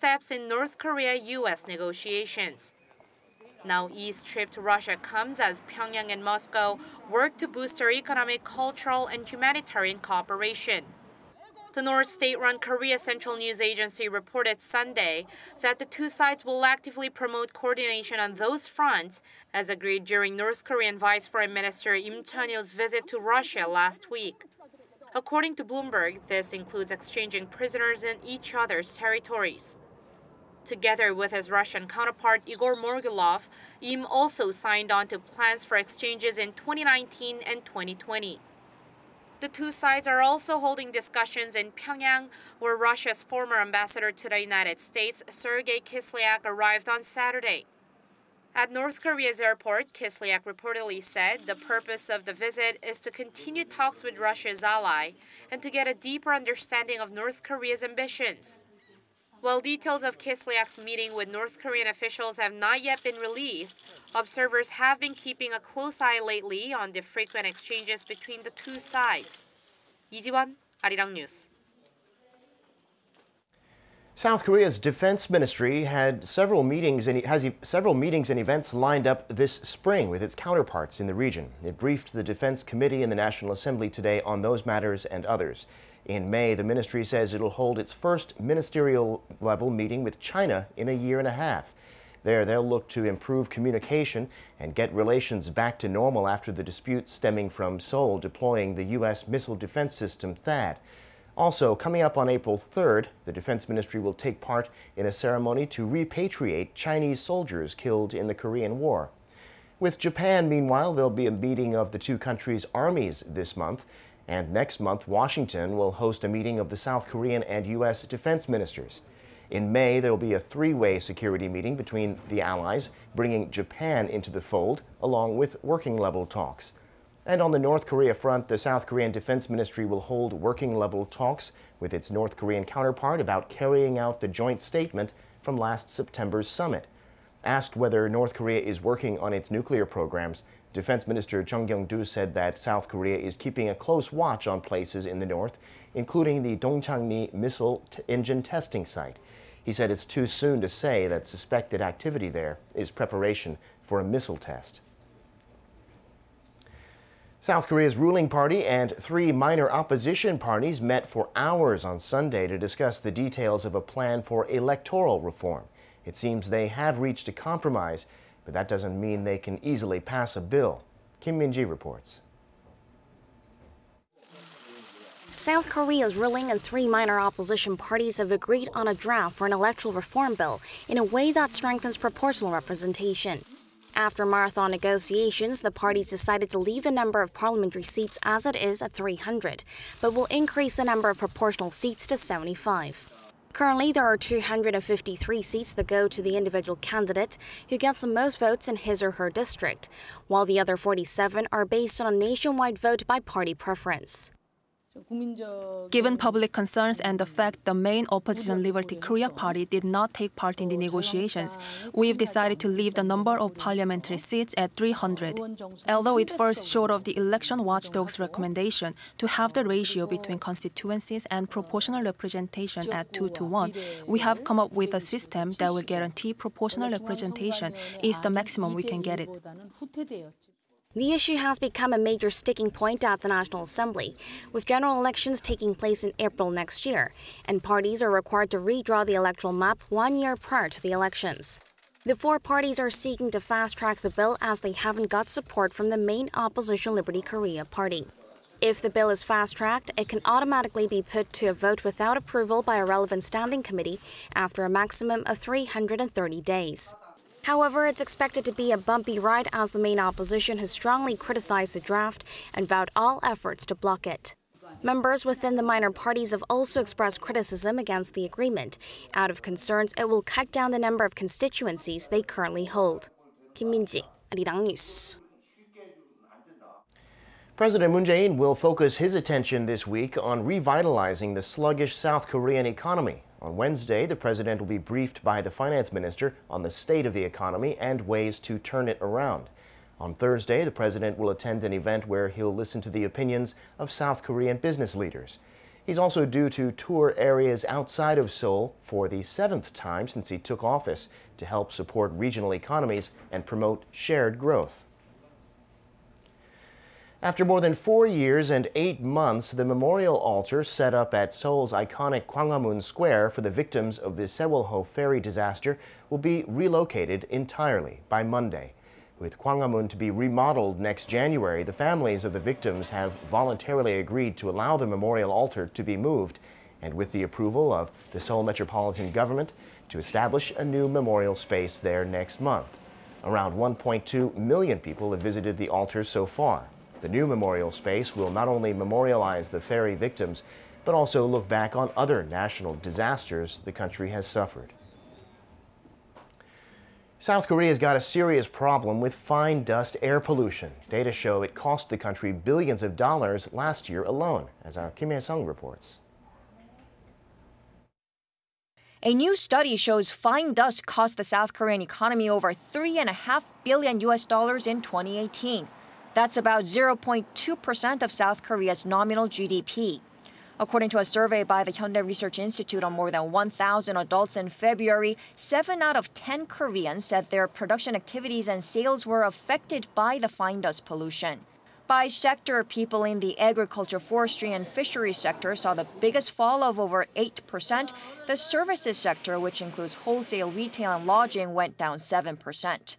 steps in North Korea-US negotiations. Now, Yi's trip to Russia comes as Pyongyang and Moscow work to boost their economic, cultural, and humanitarian cooperation. The North state-run Korea Central News Agency reported Sunday that the two sides will actively promote coordination on those fronts, as agreed during North Korean Vice Foreign Minister Im Cheon-il's visit to Russia last week. According to Bloomberg, this includes exchanging prisoners in each other's territories. Together with his Russian counterpart Igor Morgulov, Im also signed on to plans for exchanges in 2019 and 2020. The two sides are also holding discussions in Pyongyang, where Russia's former ambassador to the United States, Sergei Kislyak, arrived on Saturday. At North Korea's airport, Kislyak reportedly said the purpose of the visit is to continue talks with Russia's ally and to get a deeper understanding of North Korea's ambitions. While details of Kislyak's meeting with North Korean officials have not yet been released, observers have been keeping a close eye lately on the frequent exchanges between the two sides. 이지원, Arirang News. South Korea's defense ministry has several meetings and events lined up this spring with its counterparts in the region. It briefed the Defense Committee in the National Assembly today on those matters and others. In May, the ministry says it'll hold its first ministerial-level meeting with China in a year and a half. There, they'll look to improve communication and get relations back to normal after the dispute stemming from Seoul deploying the U.S. missile defense system THAAD. Also, coming up on April 3rd, the Defense Ministry will take part in a ceremony to repatriate Chinese soldiers killed in the Korean War. With Japan, meanwhile, there'll be a meeting of the two countries' armies this month. And next month, Washington will host a meeting of the South Korean and U.S. defense ministers. In May, there will be a three-way security meeting between the allies, bringing Japan into the fold, along with working-level talks. And on the North Korea front, the South Korean Defense Ministry will hold working-level talks with its North Korean counterpart about carrying out the joint statement from last September's summit. Asked whether North Korea is working on its nuclear programs, Defense Minister Chung Kyung-do said that South Korea is keeping a close watch on places in the north, including the Dongchangni missile engine testing site. He said it's too soon to say that suspected activity there is preparation for a missile test. South Korea's ruling party and three minor opposition parties met for hours on Sunday to discuss the details of a plan for electoral reform. It seems they have reached a compromise, but that doesn't mean they can easily pass a bill. Kim Min-ji reports. South Korea's ruling and three minor opposition parties have agreed on a draft for an electoral reform bill in a way that strengthens proportional representation. After marathon negotiations, the parties decided to leave the number of parliamentary seats as it is at 300, but will increase the number of proportional seats to 75. Currently, there are 253 seats that go to the individual candidate who gets the most votes in his or her district, while the other 47 are based on a nationwide vote by party preference. Given public concerns and the fact the main opposition Liberty Korea party did not take part in the negotiations, we've decided to leave the number of parliamentary seats at 300. Although it falls short of the election watchdog's recommendation to have the ratio between constituencies and proportional representation at 2-1, we have come up with a system that will guarantee proportional representation is the maximum we can get it. The issue has become a major sticking point at the National Assembly, with general elections taking place in April next year, and parties are required to redraw the electoral map 1 year prior to the elections. The four parties are seeking to fast-track the bill as they haven't got support from the main opposition Liberty Korea party. If the bill is fast-tracked, it can automatically be put to a vote without approval by a relevant standing committee after a maximum of 330 days. However, it's expected to be a bumpy ride as the main opposition has strongly criticized the draft and vowed all efforts to block it. Members within the minor parties have also expressed criticism against the agreement, out of concerns it will cut down the number of constituencies they currently hold. Kim Min-ji, Arirang News. President Moon Jae-in will focus his attention this week on revitalizing the sluggish South Korean economy. On Wednesday, the president will be briefed by the finance minister on the state of the economy and ways to turn it around. On Thursday, the president will attend an event where he'll listen to the opinions of South Korean business leaders. He's also due to tour areas outside of Seoul for the 7th time since he took office to help support regional economies and promote shared growth. After more than 4 years and 8 months, the memorial altar set up at Seoul's iconic Gwanghwamun Square for the victims of the Sewol-ho ferry disaster will be relocated entirely by Monday. With Gwanghwamun to be remodeled next January, the families of the victims have voluntarily agreed to allow the memorial altar to be moved, and with the approval of the Seoul Metropolitan Government, to establish a new memorial space there next month. Around 1.2 million people have visited the altar so far. The new memorial space will not only memorialize the ferry victims, but also look back on other national disasters the country has suffered. South Korea's got a serious problem with fine dust air pollution. Data show it cost the country billions of dollars last year alone, as our Kim Hae-sung reports. A new study shows fine dust cost the South Korean economy over $3.5 billion in 2018. That's about 0.2% of South Korea's nominal GDP. According to a survey by the Hyundai Research Institute on more than 1,000 adults in February, 7 out of 10 Koreans said their production activities and sales were affected by the fine dust pollution. By sector, people in the agriculture, forestry, and fisheries sector saw the biggest fall of over 8%. The services sector, which includes wholesale, retail, and lodging, went down 7%.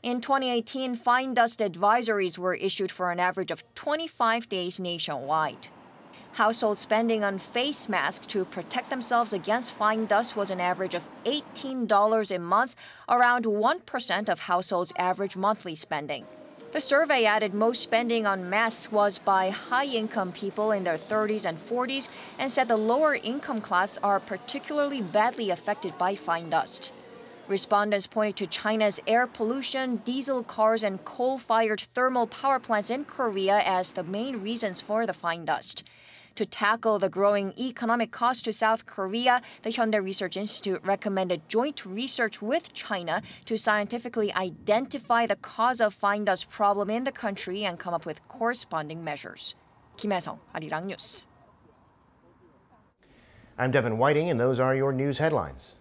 In 2018, fine dust advisories were issued for an average of 25 days nationwide. Household spending on face masks to protect themselves against fine dust was an average of $18 a month, around 1% of households' average monthly spending. The survey added most spending on masks was by high-income people in their 30s and 40s and said the lower income class are particularly badly affected by fine dust. Respondents pointed to China's air pollution, diesel cars, and coal-fired thermal power plants in Korea as the main reasons for the fine dust. To tackle the growing economic cost to South Korea, the Hyundai Research Institute recommended joint research with China to scientifically identify the cause of fine dust problem in the country and come up with corresponding measures. Kim Hae-sung, Arirang News. I'm Devin Whiting, and those are your news headlines.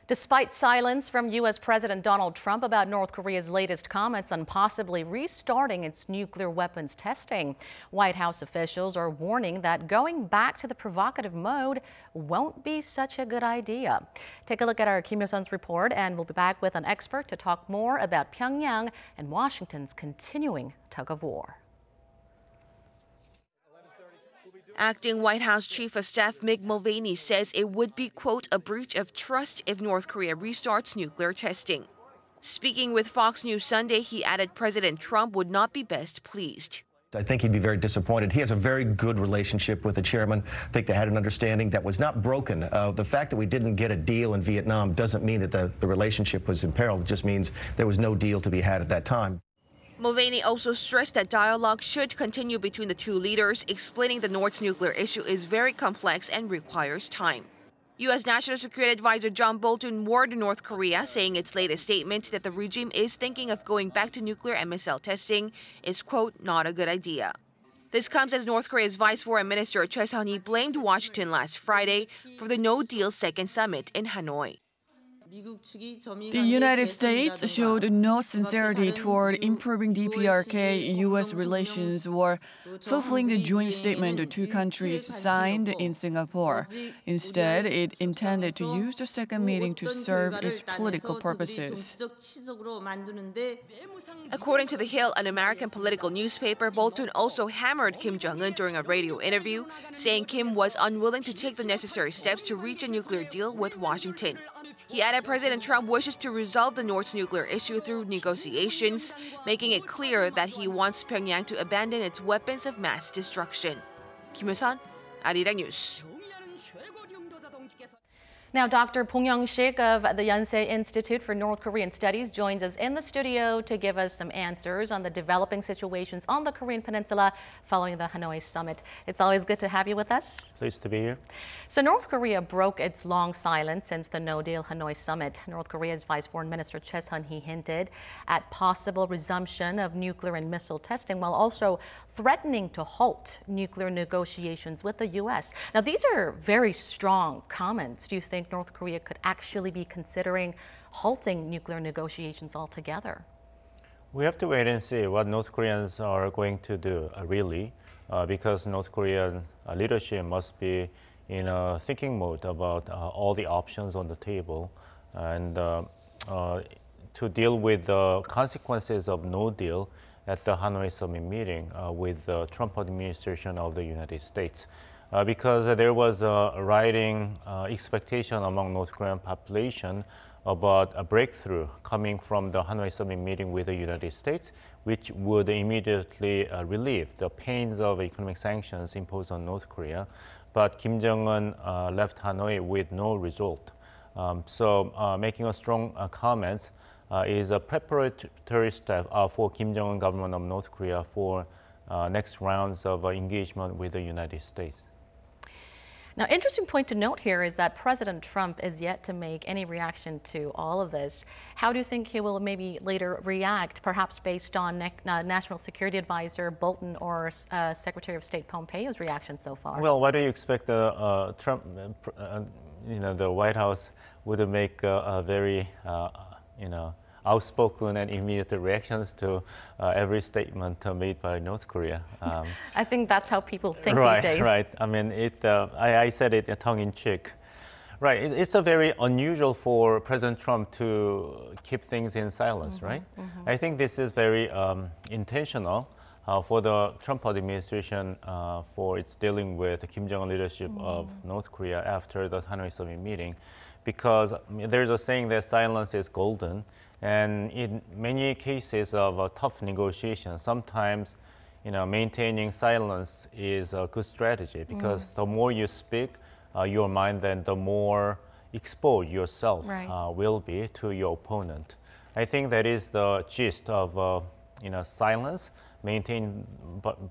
Despite silence from U.S. President Donald Trump about North Korea's latest comments on possibly restarting its nuclear weapons testing, White House officials are warning that going back to the provocative mode won't be such a good idea. Take a look at our Kim Hae-sung's report, and we'll be back with an expert to talk more about Pyongyang and Washington's continuing tug of war. Acting White House Chief of Staff Mulvaney says it would be, quote, a breach of trust if North Korea restarts nuclear testing. Speaking with Fox News Sunday, he added President Trump would not be best pleased. I think he'd be very disappointed. He has a very good relationship with the chairman. I think they had an understanding that was not broken. The fact that we didn't get a deal in Vietnam doesn't mean that the relationship was imperiled. It just means there was no deal to be had at that time. Mulvaney also stressed that dialogue should continue between the two leaders, explaining the North's nuclear issue is very complex and requires time. U.S. National Security Advisor John Bolton warned North Korea, saying its latest statement that the regime is thinking of going back to nuclear MSL testing is, quote, not a good idea. This comes as North Korea's Vice Foreign Minister Choi Sun-hee blamed Washington last Friday for the no-deal second summit in Hanoi. The United States showed no sincerity toward improving DPRK-U.S. relations or fulfilling the joint statement the two countries signed in Singapore. Instead, it intended to use the second meeting to serve its political purposes. According to The Hill, an American political newspaper, Bolton also hammered Kim Jong-un during a radio interview, saying Kim was unwilling to take the necessary steps to reach a nuclear deal with Washington. He added President Trump wishes to resolve the North's nuclear issue through negotiations, making it clear that he wants Pyongyang to abandon its weapons of mass destruction. Kim Hae-sung, Arirang News. Now, Dr. Pong Young-sik of the Yonsei Institute for North Korean Studies joins us in the studio to give us some answers on the developing situations on the Korean Peninsula following the Hanoi summit. It's always good to have you with us. Pleased to be here. So North Korea broke its long silence since the no-deal Hanoi summit. North Korea's Vice Foreign Minister Choi Sun-hee hinted at possible resumption of nuclear and missile testing while also threatening to halt nuclear negotiations with the U.S. Now, these are very strong comments. Do you think North Korea could actually be considering halting nuclear negotiations altogether? We have to wait and see what North Koreans are going to do, really, because North Korean leadership must be in a thinking mode about all the options on the table and to deal with the consequences of no deal at the Hanoi summit meeting with the Trump administration of the United States. Because there was a rising expectation among North Korean population about a breakthrough coming from the Hanoi summit meeting with the United States, which would immediately relieve the pains of economic sanctions imposed on North Korea. But Kim Jong-un left Hanoi with no result. So making a strong comments is a preparatory step for Kim Jong-un government of North Korea for next rounds of engagement with the United States. Now, interesting point to note here is that President Trump is yet to make any reaction to all of this. How do you think he will maybe later react, perhaps based on National Security Advisor Bolton or Secretary of State Pompeo's reaction so far? Well, what do you expect Trump, the White House would make a very, outspoken and immediate reactions to every statement made by North Korea. I think that's how people think these days. Right. I mean, I said it tongue-in-cheek. Right. It's a very unusual for President Trump to keep things in silence, right? I think this is very intentional for the Trump administration for its dealing with the Kim Jong-un leadership of North Korea after the Hanoi summit meeting, because there's a saying that silence is golden. And in many cases of tough negotiations, sometimes, maintaining silence is a good strategy because the more you speak your mind, then the more exposed yourself will be to your opponent. I think that is the gist of, silence maintained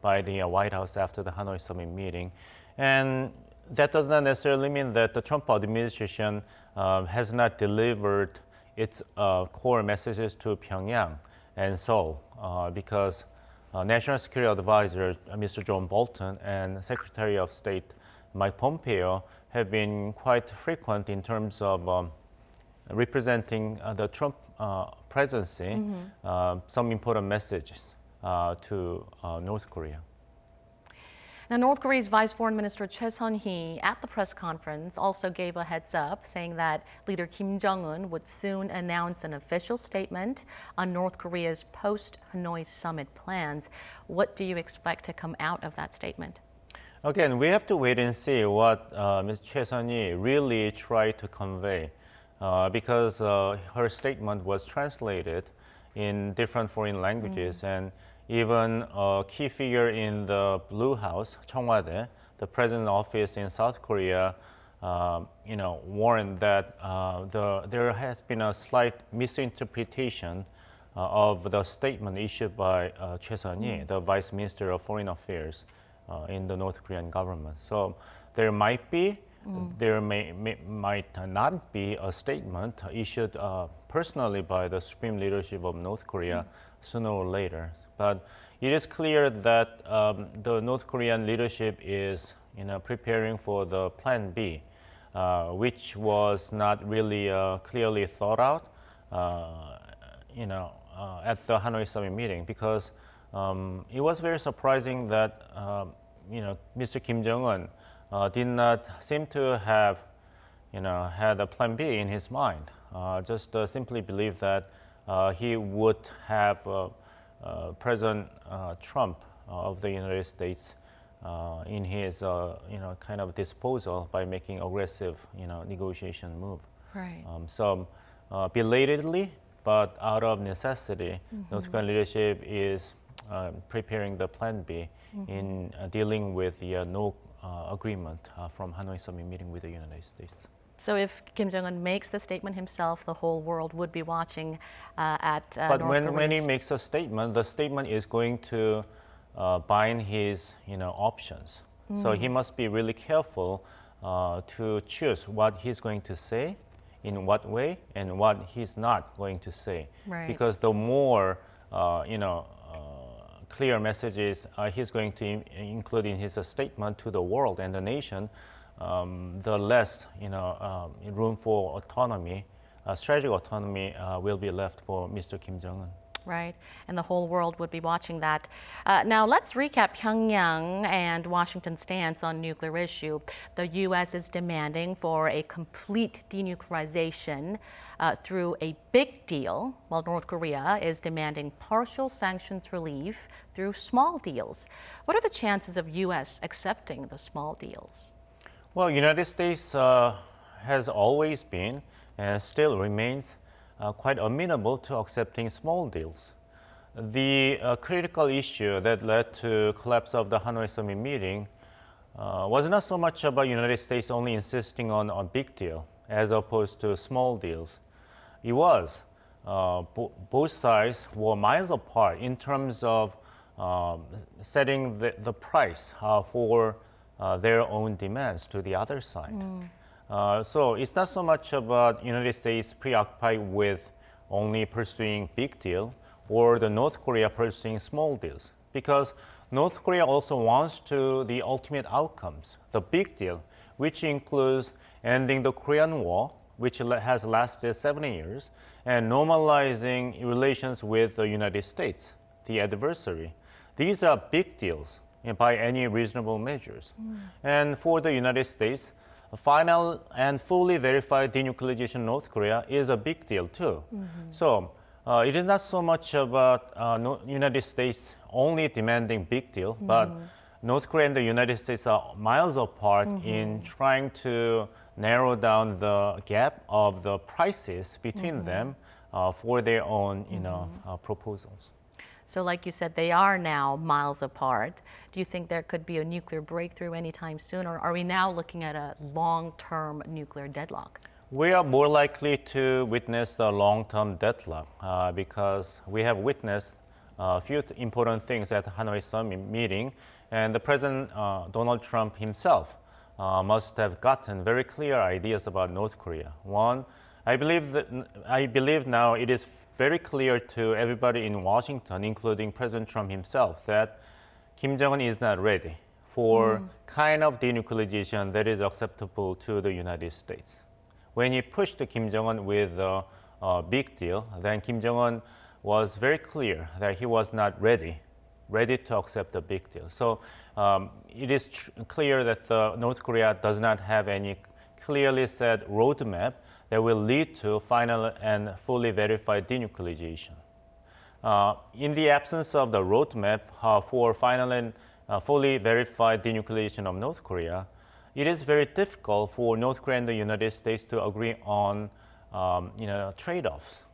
by the White House after the Hanoi summit meeting. And that does not necessarily mean that the Trump administration has not delivered its core messages to Pyongyang and Seoul, because National Security Advisor Mr. John Bolton and Secretary of State Mike Pompeo have been quite frequent in terms of representing the Trump presidency, some important messages to North Korea. Now, North Korea's Vice Foreign Minister Choi Sun-hee at the press conference also gave a heads up, saying that leader Kim Jong-un would soon announce an official statement on North Korea's post-Hanoi summit plans. What do you expect to come out of that statement? Again, we have to wait and see what Ms. Choi Sun-hee really tried to convey, because her statement was translated in different foreign languages, and even a key figure in the Blue House, Cheongwade, the president's office in South Korea, warned that there has been a slight misinterpretation of the statement issued by Choi Sun-hee, the Vice Minister of Foreign Affairs in the North Korean government. So there might be, there might not be a statement issued personally by the supreme leadership of North Korea sooner or later. But it is clear that the North Korean leadership is, preparing for the Plan B, which was not really clearly thought out, at the Hanoi summit meeting, because it was very surprising that, Mr. Kim Jong-un did not seem to have, had a Plan B in his mind. Just simply believed that he would have President Trump of the United States in his, kind of disposal by making aggressive, negotiation move. Right. So belatedly, but out of necessity, North Korean leadership is preparing the Plan B in dealing with the no agreement from Hanoi summit meeting with the United States. So if Kim Jong-un makes the statement himself, the whole world would be watching at But North when he Korea's... makes a statement, the statement is going to bind his options. So he must be really careful to choose what he's going to say, in what way, and what he's not going to say. Right. Because the more clear messages he's going to include in his statement to the world and the nation, the less room for autonomy, strategic autonomy will be left for Mr. Kim Jong-un. Right, and the whole world would be watching that. Now let's recap Pyongyang and Washington's stance on nuclear issue. The U.S. is demanding for a complete denuclearization through a big deal, while North Korea is demanding partial sanctions relief through small deals. What are the chances of U.S. accepting the small deals? Well, United States has always been and still remains quite amenable to accepting small deals. The critical issue that led to collapse of the Hanoi summit meeting was not so much about United States only insisting on a big deal as opposed to small deals. It was both sides were miles apart in terms of setting the price for their own demands to the other side. So it's not so much about United States preoccupied with only pursuing big deal or the North Korea pursuing small deals, because North Korea also wants the ultimate outcomes, the big deal, which includes ending the Korean War, which has lasted 70 years, and normalizing relations with the United States, the adversary. These are big deals by any reasonable measures. And for the United States, a final and fully verified denuclearization of North Korea is a big deal too. So it is not so much about United States only demanding big deal, but North Korea and the United States are miles apart in trying to narrow down the gap of the prices between them for their own proposals. So like you said, they are now miles apart. Do you think there could be a nuclear breakthrough anytime soon, or are we now looking at a long-term nuclear deadlock? We are more likely to witness the long-term deadlock because we have witnessed a few important things at the Hanoi summit meeting, and the President Donald Trump himself must have gotten very clear ideas about North Korea. One, I believe now it is very clear to everybody in Washington, including President Trump himself, that Kim Jong-un is not ready for kind of denuclearization that is acceptable to the United States. When he pushed Kim Jong-un with a big deal, then Kim Jong-un was very clear that he was not ready to accept a big deal. So it is clear that North Korea does not have any clearly set roadmap that will lead to final and fully verified denuclearization. In the absence of the roadmap for final and fully verified denuclearization of North Korea, it is very difficult for North Korea and the United States to agree on trade-offs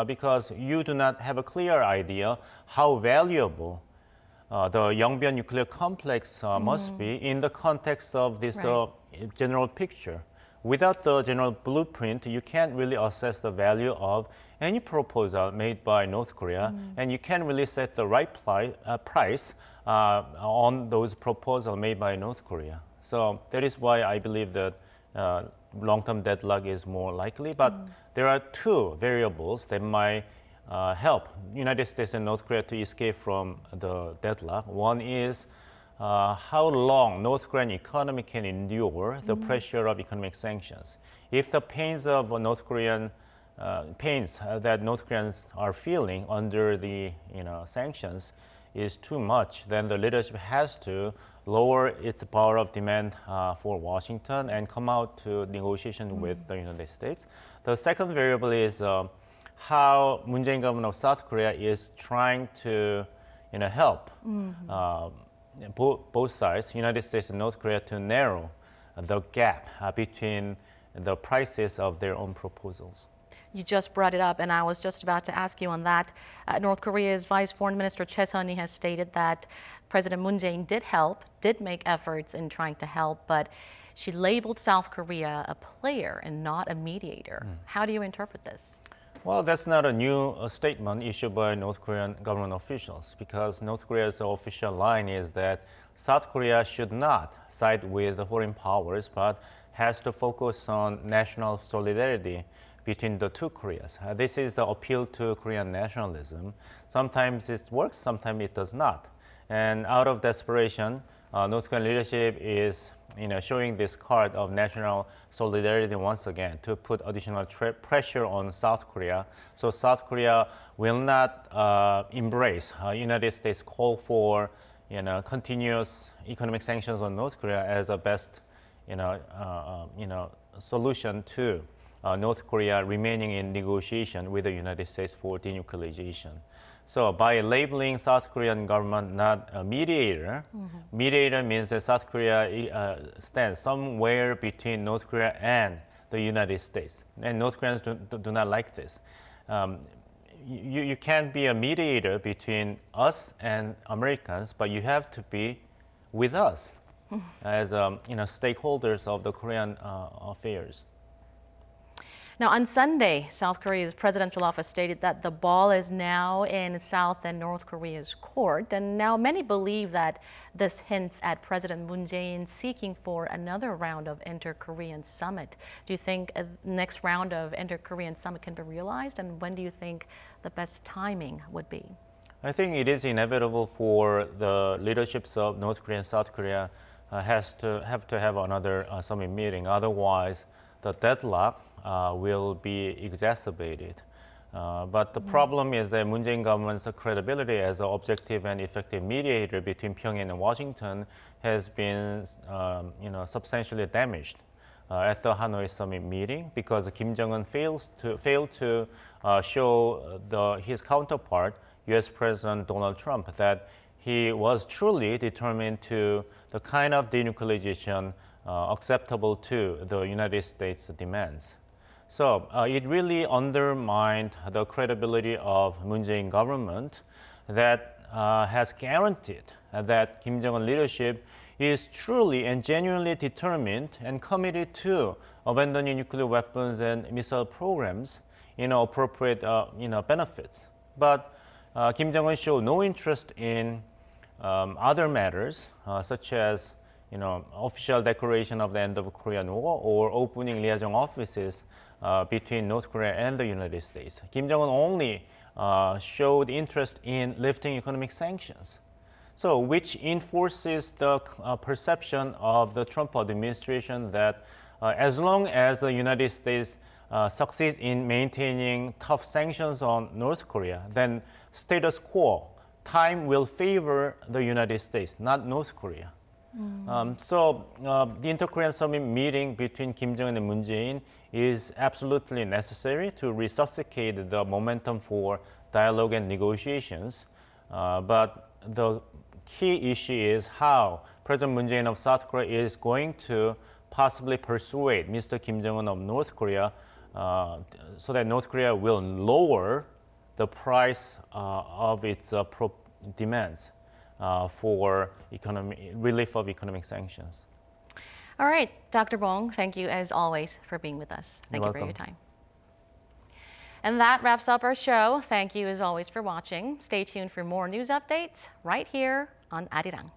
because you do not have a clear idea how valuable the Yongbyon nuclear complex must be in the context of this general picture. Without the general blueprint, you can't really assess the value of any proposal made by North Korea, and you can't really set the right price on those proposals made by North Korea. So that is why I believe that long-term deadlock is more likely. But there are two variables that might help United States and North Korea to escape from the deadlock. One is how long North Korean economy can endure the pressure of economic sanctions. If the pains of North Korean that North Koreans are feeling under the sanctions is too much, then the leadership has to lower its power of demand for Washington and come out to negotiation with the United States. The second variable is how Moon Jae-in government of South Korea is trying to help both sides, United States and North Korea, to narrow the gap between the prices of their own proposals. You just brought it up, and I was just about to ask you on that. North Korea's Vice Foreign Minister Choi Sun-hee has stated that President Moon Jae-in did make efforts in trying to help, but She labeled South Korea a player and not a mediator. How do you interpret this? Well, that's not a new statement issued by North Korean government officials, because North Korea's official line is that South Korea should not side with the foreign powers, but has to focus on national solidarity between the two Koreas. This is the appeal to Korean nationalism. Sometimes it works, sometimes it does not. And out of desperation, North Korean leadership is showing this card of national solidarity once again to put additional pressure on South Korea. So South Korea will not embrace United States call for continuous economic sanctions on North Korea as a best solution to North Korea remaining in negotiation with the United States for denuclearization. So by labeling South Korean government not a mediator, mediator means that South Korea stands somewhere between North Korea and the United States. And North Koreans do not like this. You can't be a mediator between us and Americans, but you have to be with us as stakeholders of the Korean affairs. Now, on Sunday, South Korea's presidential office stated that the ball is now in South and North Korea's court. And now many believe that this hints at President Moon Jae-in seeking for another round of inter-Korean summit. Do you think a next round of inter-Korean summit can be realized? And when do you think the best timing would be? I think it is inevitable for the leaderships of North Korea and South Korea have to have another summit meeting. Otherwise, the deadlock will be exacerbated. But the problem is that Moon Jae-in government's credibility as an objective and effective mediator between Pyongyang and Washington has been substantially damaged at the Hanoi summit meeting, because Kim Jong-un failed to show his counterpart, U.S. President Donald Trump, that he was truly determined to the kind of denuclearization acceptable to the United States demands. So it really undermined the credibility of Moon Jae-in government that has guaranteed that Kim Jong-un leadership is truly and genuinely determined and committed to abandoning nuclear weapons and missile programs, appropriate benefits. But Kim Jong-un showed no interest in other matters, such as official declaration of the end of the Korean War or opening liaison offices between North Korea and the United States. Kim Jong-un only showed interest in lifting economic sanctions, so which enforces the perception of the Trump administration that as long as the United States succeeds in maintaining tough sanctions on North Korea, then status quo, time will favor the United States, not North Korea. So the inter-Korean summit meeting between Kim Jong-un and Moon Jae-in is absolutely necessary to resuscitate the momentum for dialogue and negotiations. But the key issue is how President Moon Jae-in of South Korea is going to possibly persuade Mr. Kim Jong-un of North Korea so that North Korea will lower the price of its demands for relief of economic sanctions. All right, Dr. Bong, thank you as always for being with us. Thank you for your time. And that wraps up our show. Thank you as always for watching. Stay tuned for more news updates right here on Arirang.